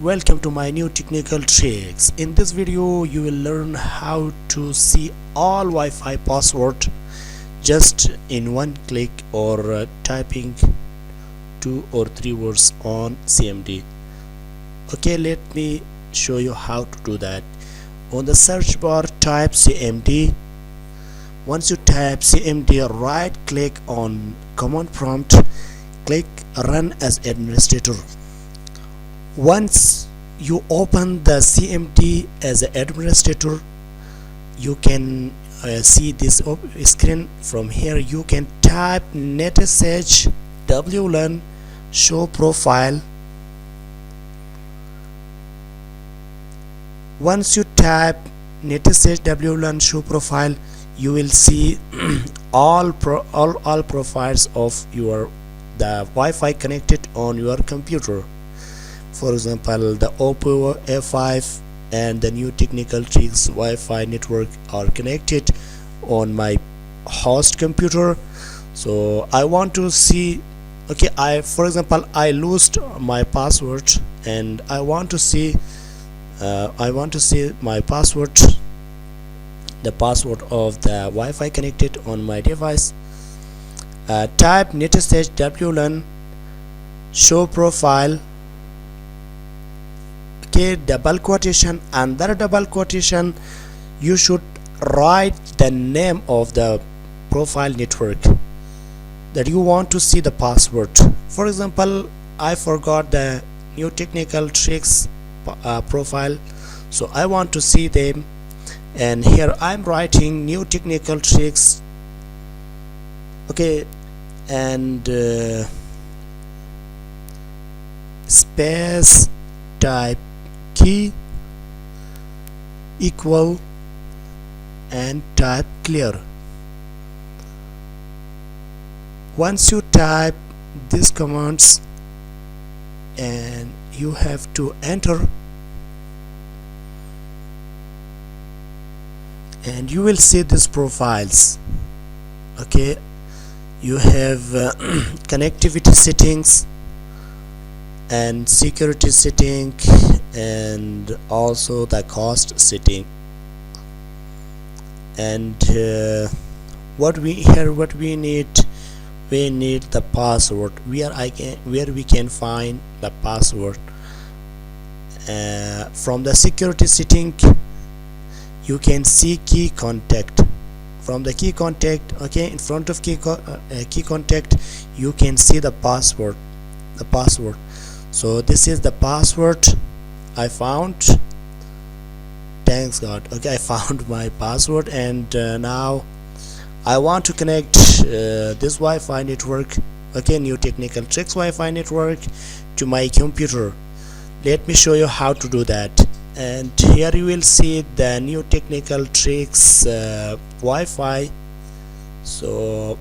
Welcome to my new technical tricks. In this video you will learn how to see all Wi-Fi password just in one click or typing 2 or 3 words on CMD. Okay, let me show you how to do that. On the search bar type CMD. Once you type CMD, right click on command prompt, click run as administrator. Once you open the CMD as an administrator, you can see this screen. From here you can type netsh wlan show profile. Once you type netsh wlan show profile, you will see all profiles of the Wi-Fi connected on your computer. For example, the Oppo A5 and the new technical tricks Wi-Fi network are connected on my host computer. So I want to see, okay, for example, I lost my password and I want to see my password, the password of the Wi-Fi connected on my device. Type netsh wlan show profile, double quotation. Under double quotation you should write the name of the profile network that you want to see the password. For example, I forgot the new technical tricks profile, so I want to see them, and here I'm writing new technical tricks, okay, and space, type key equal and type clear. Once you type these commands and you have to enter, and you will see these profiles. Okay, you have connectivity settings and security setting and also the cost setting, and what we need, we need the password, where we can find the password. From the security setting you can see key contact. From the key contact, okay, in front of key contact you can see the password. So this is the password I found. Thanks God. Okay, I found my password, and now I want to connect this Wi-Fi network, okay, new technical tricks Wi-Fi network, to my computer. Let me show you how to do that. And here you will see the new technical tricks Wi-Fi. So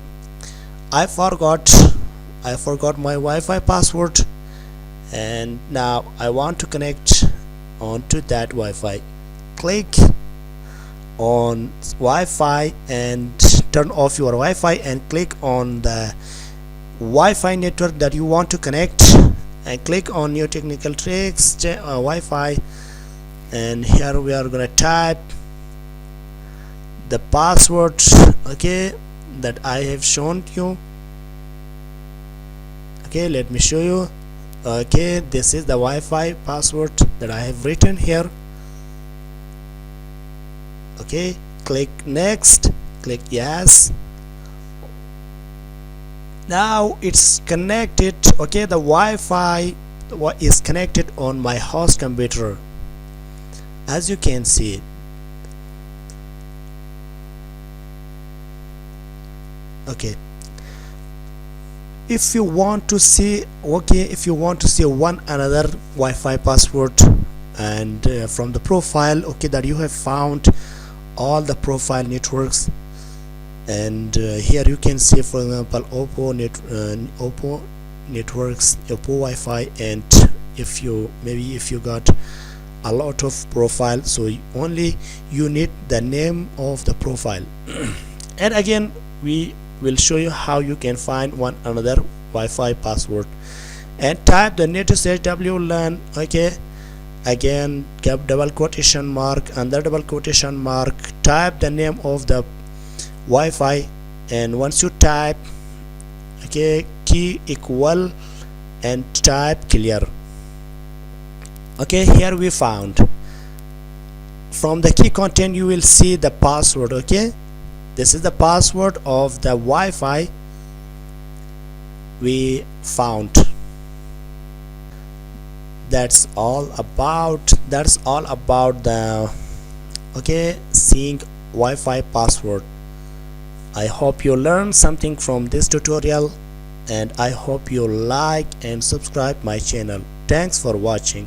I forgot my Wi-Fi password, and now I want to connect onto that Wi-Fi. Click on Wi-Fi and turn off your Wi-Fi and click on the Wi-Fi network that you want to connect, and click on new technical tricks Wi-Fi, and here we are gonna type the password, okay, that I have shown you. Okay, let me show you. Okay, this is the Wi-Fi password that I have written here. Okay, click next, click yes. Now it's connected. Okay, the Wi-Fi is connected on my host computer, as you can see. Okay, if you want to see, one another Wi-Fi password, and from the profile, okay, that you have found all the profile networks, and here you can see, for example, Oppo networks, Oppo Wi-Fi, and if you got a lot of profile, so only you need the name of the profile. And again we will show you how you can find one another Wi-Fi password, and type the netsh wlan, okay, again double quotation mark, under double quotation mark type the name of the Wi-Fi, and once you type, okay, key equal and type clear. Okay, here we found from the key content you will see the password. Okay, this is the password of the Wi-Fi we found. That's all about the seeing Wi-Fi password. I hope you learned something from this tutorial, and I hope you like and subscribe my channel. Thanks for watching.